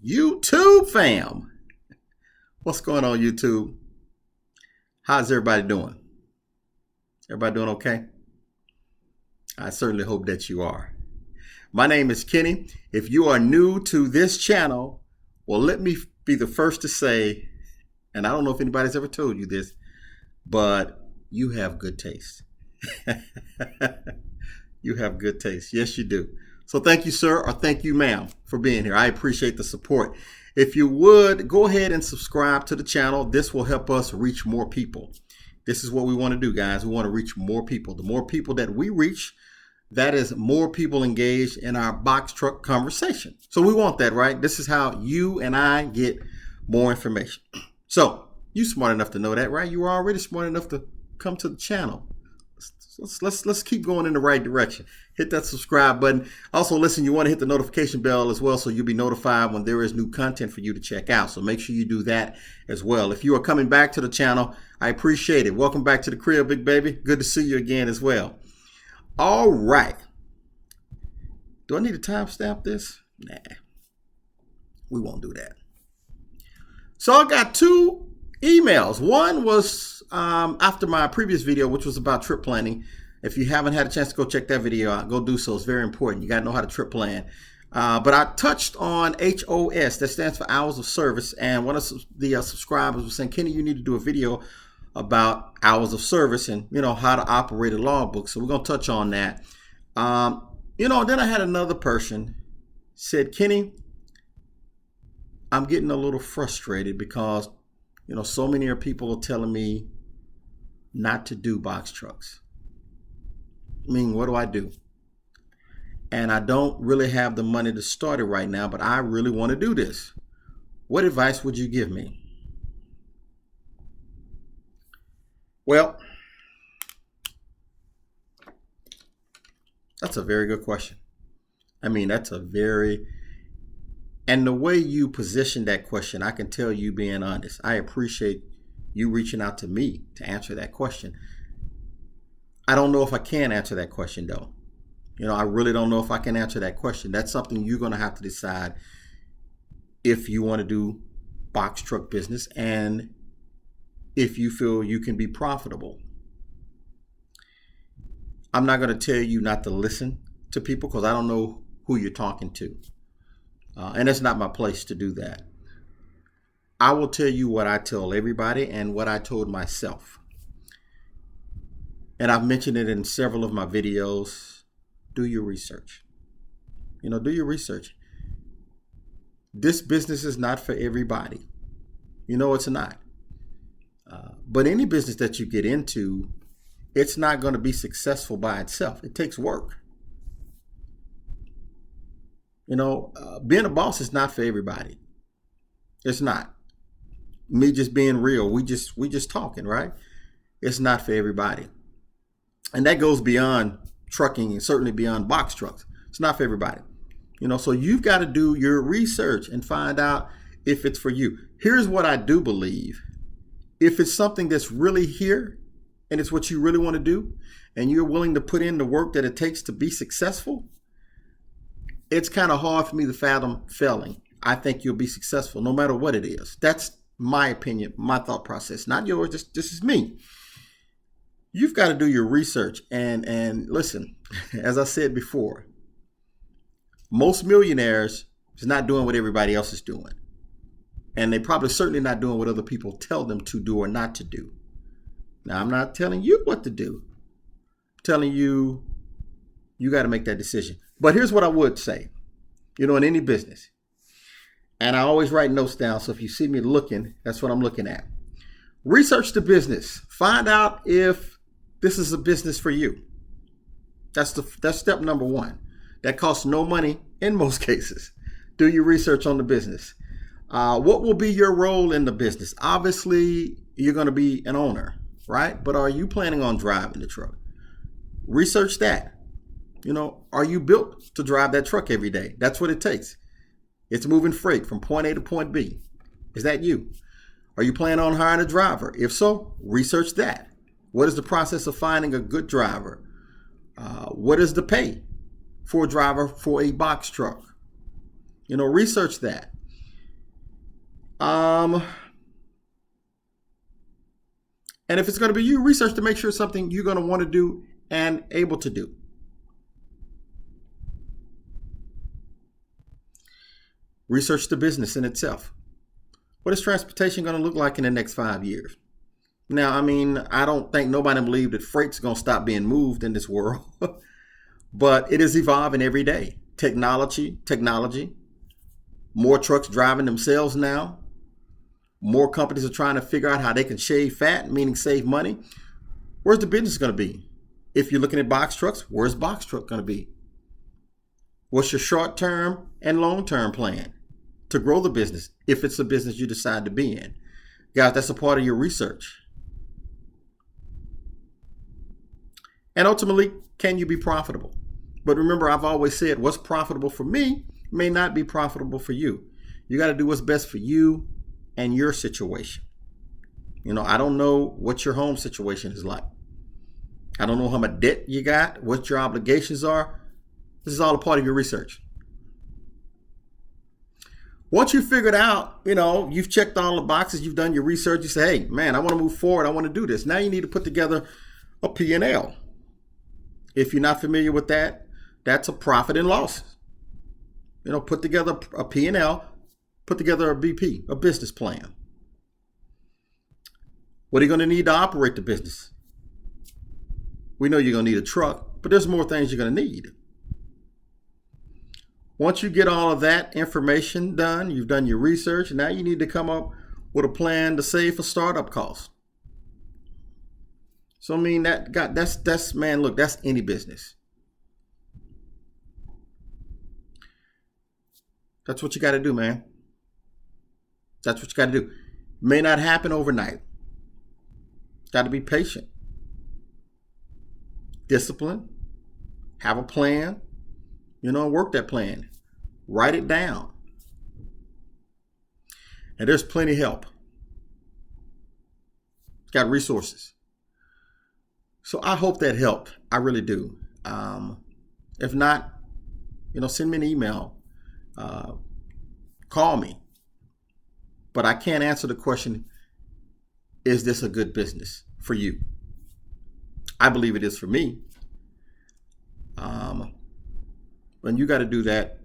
YouTube fam. What's going on, YouTube? How's everybody doing? Everybody doing okay? I certainly hope that you are. My name is Kenny. If you are new to this channel, well, let me be the first to say, and I don't know if anybody's ever told you this, but you have good taste. You have good taste. Yes, you do. So thank you, sir, or thank you, ma'am, for being here. I appreciate the support. If you would, go ahead and subscribe to the channel. This will help us reach more people. This is what we want to do, guys. We want to reach more people. The more people that we reach, that is more people engaged in our box truck conversation. So we want that, right? This is how you and I get more information. So you smart enough to know that, right? You are already smart enough to come to the channel. Let's keep going in the right direction. Hit that subscribe button. Also, listen, you want to hit the notification bell as well so you'll be notified when there is new content for you to check out. So make sure you do that as well. If you are coming back to the channel, I appreciate it. Welcome back to the crib, big baby. Good to see you again as well. All right. Do I need to timestamp this? Nah, we won't do that. So I got two emails. One was after my previous video, which was about trip planning. If you haven't had a chance to go check that video out, go do so. It's very important. You got to know how to trip plan. But I touched on HOS, that stands for hours of service. And one of the subscribers was saying, Kenny, you need to do a video about hours of service and, you know, how to operate a logbook. So we're going to touch on that. Then I had another person said, Kenny, I'm getting a little frustrated because, so many people are telling me not to do box trucks. I mean, what do I do? And I don't really have the money to start it right now, but I really want to do this. What advice would you give me? Well, that's a very good question. I mean, and the way you position that question, I can tell you being honest. I appreciate you reaching out to me to answer that question. I don't know if I can answer that question, though. I really don't know if I can answer that question. That's something you're going to have to decide if you want to do box truck business and if you feel you can be profitable. I'm not going to tell you not to listen to people because I don't know who you're talking to. And it's not my place to do that. I will tell you what I tell everybody and what I told myself. And I've mentioned it in several of my videos. Do your research. Do your research. This business is not for everybody. It's not. But any business that you get into, it's not going to be successful by itself. It takes work. Being a boss is not for everybody. It's not. Me just being real. We just talking, right? It's not for everybody. And that goes beyond trucking and certainly beyond box trucks. It's not for everybody. So you've got to do your research and find out if it's for you. Here's what I do believe. If it's something that's really here and it's what you really want to do and you're willing to put in the work that it takes to be successful, it's kind of hard for me to fathom failing. I think you'll be successful no matter what it is. That's my opinion, my thought process, not yours. This is me. You've got to do your research and listen, as I said before, most millionaires is not doing what everybody else is doing. And they probably certainly not doing what other people tell them to do or not to do. Now, I'm not telling you what to do. I'm telling you, you got to make that decision. But here's what I would say, in any business. And I always write notes down. So if you see me looking, that's what I'm looking at. Research the business. Find out if this is a business for you. That's step number one. That costs no money in most cases. Do your research on the business. What will be your role in the business? Obviously, you're going to be an owner, right? But are you planning on driving the truck? Research that. Are you built to drive that truck every day? That's what it takes. It's moving freight from point A to point B. Is that you? Are you planning on hiring a driver? If so, research that. What is the process of finding a good driver? What is the pay for a driver for a box truck? Research that. And if it's going to be you, research to make sure it's something you're going to want to do and able to do. Research the business in itself. What is transportation going to look like in the next 5 years? Now, I mean, I don't think nobody believes that freight's going to stop being moved in this world, but it is evolving every day. Technology, more trucks driving themselves now. More companies are trying to figure out how they can shave fat, meaning save money. Where's the business going to be? If you're looking at box trucks, where's box truck going to be? What's your short-term and long-term plan to grow the business if it's a business you decide to be in? Guys, that's a part of your research. And ultimately, can you be profitable? But remember, I've always said what's profitable for me may not be profitable for you. You got to do what's best for you and your situation. You know, I don't know what your home situation is like. I don't know how much debt you got, what your obligations are. This is all a part of your research. Once you figured out, you know, you've checked all the boxes, you've done your research, you say, hey, man, I want to move forward. I want to do this. Now you need to put together a P&L. If you're not familiar with that, that's a profit and loss. You know, put together a P&L, put together a BP, a business plan. What are you going to need to operate the business? We know you're going to need a truck, but there's more things you're going to need. Once you get all of that information done, you've done your research, now you need to come up with a plan to save for startup costs. So, I mean, that's man, look, that's any business. That's what you got to do, man. That's what you got to do. May not happen overnight. Got to be patient. Discipline. Have a plan. You know, work that plan. Write it down. And there's plenty of help. Got resources. So I hope that helped. I really do. If not, you know, send me an email. Call me. But I can't answer the question, is this a good business for you? I believe it is for me. But you got to do that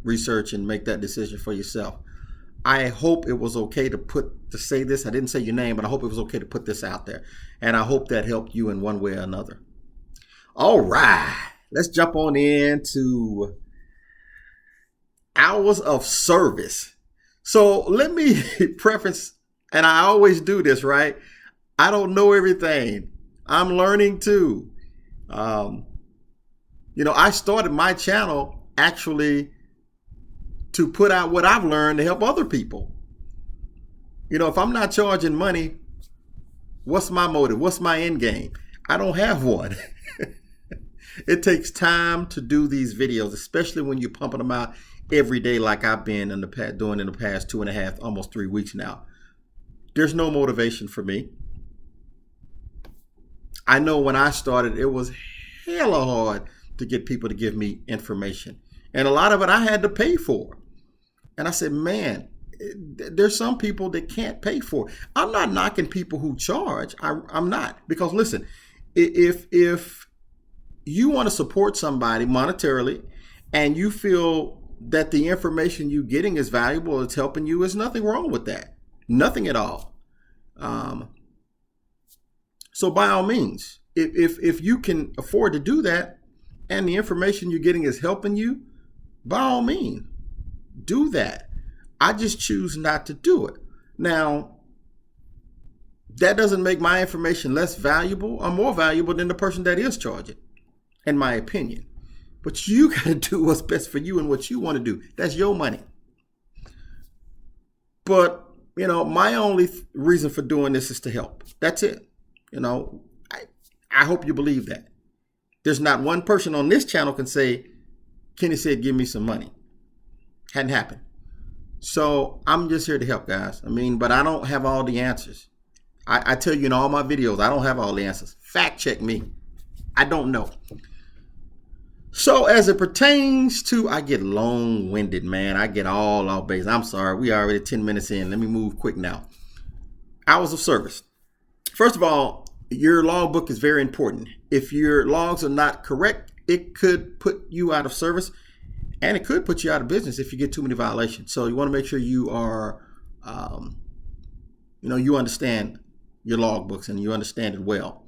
research and make that decision for yourself. I hope it was okay to say this. I didn't say your name, but I hope it was okay to put this out there. And I hope that helped you in one way or another. All right. Let's jump on into hours of service. So let me preface, and I always do this, right? I don't know everything. I'm learning too. You know, I started my channel actually to put out what I've learned to help other people. You know, if I'm not charging money, what's my motive? What's my end game? I don't have one. It takes time to do these videos, especially when you're pumping them out every day like I've been doing in the past 2.5, almost 3 weeks now. There's no motivation for me. I know when I started, it was hella hard to get people to give me information. And a lot of it I had to pay for. And I said, man, there's some people that can't pay for it. I'm not knocking people who charge. I'm not. Because listen, if you want to support somebody monetarily and you feel that the information you're getting is valuable, it's helping you, there's nothing wrong with that. Nothing at all. So by all means, if you can afford to do that and the information you're getting is helping you, by all means, do that. I just choose not to do it. Now, that doesn't make my information less valuable or more valuable than the person that is charging, in my opinion. But you got to do what's best for you and what you want to do. That's your money. But, you know, my only reason for doing this is to help. That's it. You know, I hope you believe that. There's not one person on this channel can say, Kenny said, give me some money. Hadn't happened. So I'm just here to help, guys. I mean, but I don't have all the answers. I tell you in all my videos, I don't have all the answers. Fact check me. I don't know. So as it pertains to, I get long-winded, man. I get all off base. I'm sorry. We are already 10 minutes in. Let me move quick now. Hours of service. First of all, your logbook is very important. If your logs are not correct, it could put you out of service, and it could put you out of business if you get too many violations. So you want to make sure you are, you understand your logbooks and you understand it well.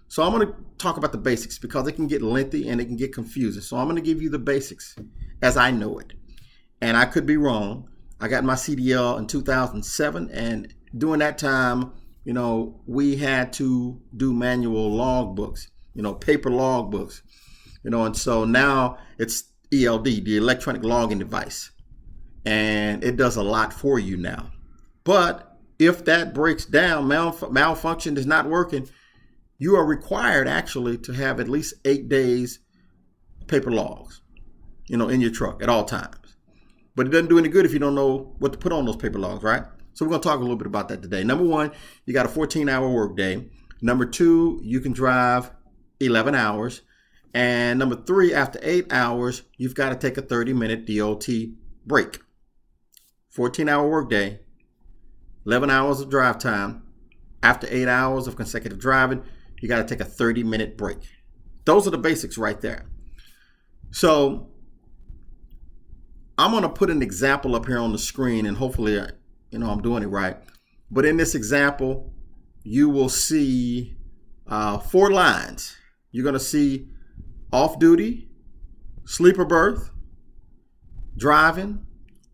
So I'm going to talk about the basics because it can get lengthy and it can get confusing. So I'm going to give you the basics as I know it. And I could be wrong. I got my CDL in 2007, and during that time, we had to do manual logbooks, paper logbooks, and so now it's ELD, the electronic logging device, and it does a lot for you now. But if that breaks down, malfunction is not working, you are required actually to have at least 8 days paper logs, in your truck at all times. But it doesn't do any good if you don't know what to put on those paper logs, right? So we're going to talk a little bit about that today. Number one, you got a 14-hour workday. Number two, you can drive 11 hours. And number three, after 8 hours, you've got to take a 30-minute DOT break. 14-hour workday, 11 hours of drive time. After 8 hours of consecutive driving, you got to take a 30-minute break. Those are the basics right there. So I'm going to put an example up here on the screen, and hopefully, I'm doing it right. But in this example, you will see 4 lines. You're going to see off-duty, sleeper berth, driving,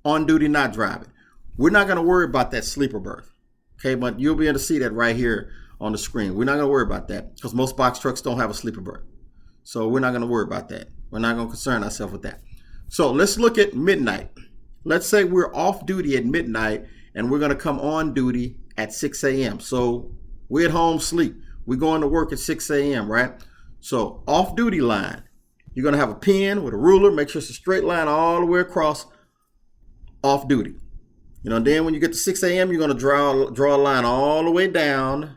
on-duty, not driving. We're not going to worry about that sleeper berth, okay? But you'll be able to see that right here on the screen. We're not going to worry about that because most box trucks don't have a sleeper berth. So we're not going to worry about that. We're not going to concern ourselves with that. So let's look at midnight. Let's say we're off-duty at midnight and we're going to come on duty at 6 a.m. So we're at home sleep. We're going to work at 6 a.m., right? So off-duty line, you're going to have a pen with a ruler. Make sure it's a straight line all the way across off-duty. Then when you get to 6 a.m., you're going to draw a line all the way down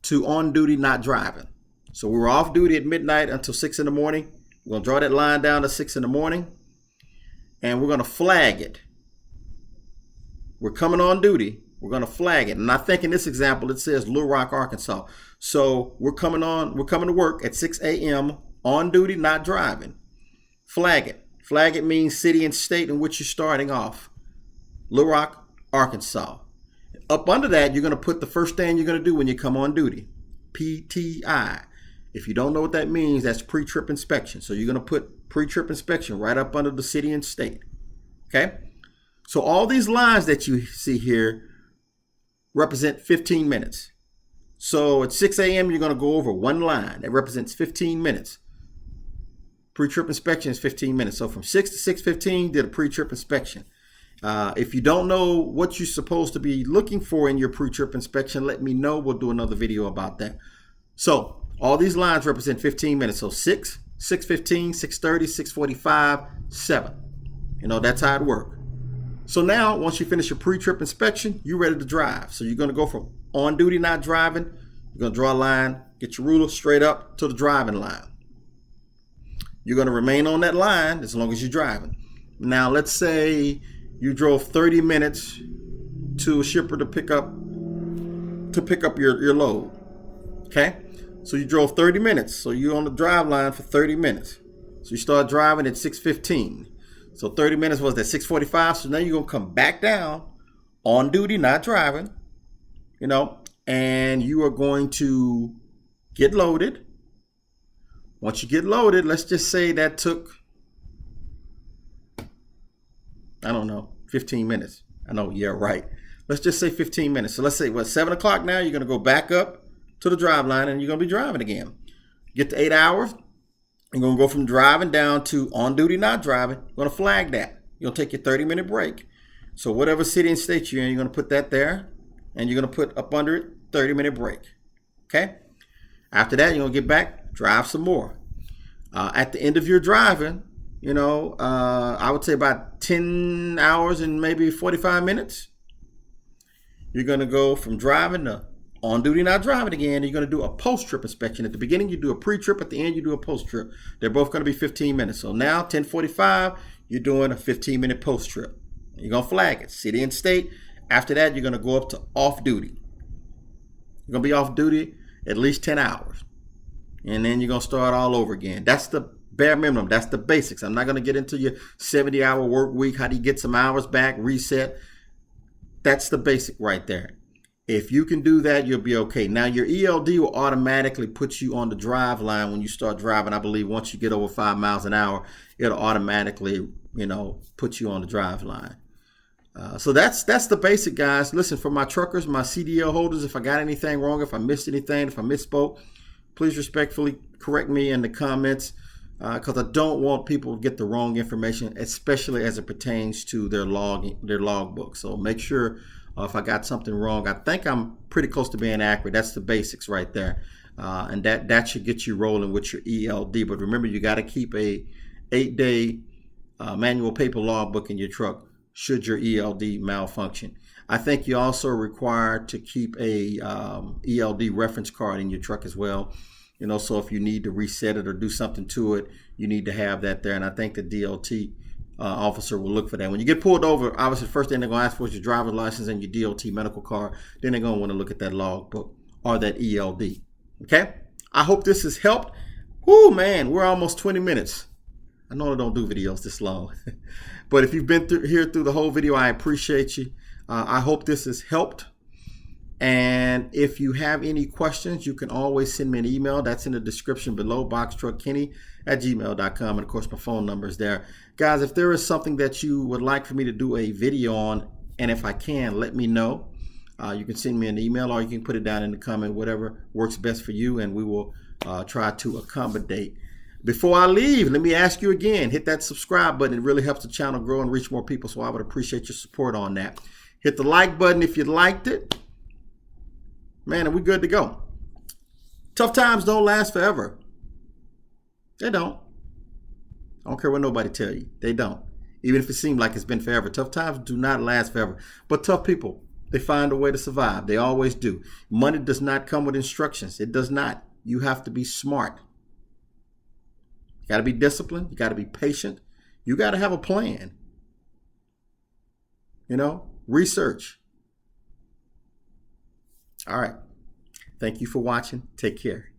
to on-duty, not driving. So we were off-duty at midnight until 6 in the morning. We're going to draw that line down to 6 in the morning, and we're going to flag it. We're coming on duty. We're going to flag it. And I think in this example, it says Little Rock, Arkansas. So we're coming to work at 6 a.m. on duty, not driving. Flag it. Flag it means city and state in which you're starting off. Little Rock, Arkansas. Up under that, you're going to put the first thing you're going to do when you come on duty. PTI. If you don't know what that means, that's pre-trip inspection. So you're going to put pre-trip inspection right up under the city and state. Okay? So all these lines that you see here represent 15 minutes. So at 6 a.m., you're going to go over one line that represents 15 minutes. Pre-trip inspection is 15 minutes. So from 6 to 6:15, did a pre-trip inspection. If you don't know what you're supposed to be looking for in your pre-trip inspection, let me know. We'll do another video about that. So all these lines represent 15 minutes. So 6, 6:15, 6:30, 6:45, 7. That's how it works. So now, once you finish your pre-trip inspection, you're ready to drive. So you're going to go from on duty, not driving. You're going to draw a line, get your ruler straight up to the driving line. You're going to remain on that line as long as you're driving. Now, let's say you drove 30 minutes to a shipper to pick up your load. Okay? So you drove 30 minutes. So you're on the drive line for 30 minutes. So you start driving at 6:15. So 30 minutes was at 6:45. So now you're going to come back down on duty, not driving, and you are going to get loaded. Once you get loaded, let's just say that took, 15 minutes. I know, yeah, right. Let's just say 15 minutes. So let's say, 7 o'clock now, you're going to go back up to the drive line and you're going to be driving again. Get to 8 hours. You're going to go from driving down to on duty, not driving. You're going to flag that. You're going to take your 30-minute break. So whatever city and state you're in, you're going to put that there. And you're going to put up under it, 30-minute break. Okay? After that, you're going to get back, drive some more. At the end of your driving, I would say about 10 hours and maybe 45 minutes. You're going to go from driving to On duty, not driving again, you're going to do a post-trip inspection. At the beginning, you do a pre-trip. At the end, you do a post-trip. They're both going to be 15 minutes. So now, 10:45, you're doing a 15-minute post-trip. You're going to flag it, city and state. After that, you're going to go up to off-duty. You're going to be off-duty at least 10 hours. And then you're going to start all over again. That's the bare minimum. That's the basics. I'm not going to get into your 70-hour work week. How do you get some hours back, reset? That's the basic right there. If you can do that, you'll be okay. Now, your ELD will automatically put you on the drive line when you start driving. I believe once you get over 5 miles an hour, it'll automatically, put you on the drive line. So that's the basic, guys. Listen, for my truckers, my CDL holders, if I got anything wrong, if I missed anything, if I misspoke, please respectfully correct me in the comments, because I don't want people to get the wrong information, especially as it pertains to their logbook. So make sure if I got something wrong, I think I'm pretty close to being accurate. That's the basics right there. And that should get you rolling with your ELD. But remember, you got to keep a 8-day manual paper logbook in your truck should your ELD malfunction. I think you also are required to keep a ELD reference card in your truck as well. So if you need to reset it or do something to it, you need to have that there. And I think the DOT officer will look for that. When you get pulled over, obviously the first thing they're going to ask for is your driver's license and your DOT medical card. Then they're going to want to look at that logbook or that ELD. Okay? I hope this has helped. Whoo, man, we're almost 20 minutes. I know I don't do videos this long. But if you've been through the whole video, I appreciate you. I hope this has helped. And if you have any questions, you can always send me an email. That's in the description below, boxtruckkenny@gmail.com. And of course, my phone number is there. Guys, if there is something that you would like for me to do a video on, and if I can, let me know. You can send me an email or you can put it down in the comment, whatever works best for you, and we will try to accommodate. Before I leave, let me ask you again, hit that subscribe button. It really helps the channel grow and reach more people, so I would appreciate your support on that. Hit the like button if you liked it. Man, are we good to go? Tough times don't last forever. They don't. I don't care what nobody tell you. They don't. Even if it seems like it's been forever. Tough times do not last forever. But tough people, they find a way to survive. They always do. Money does not come with instructions. It does not. You have to be smart. You got to be disciplined. You got to be patient. You got to have a plan. Research. All right. Thank you for watching. Take care.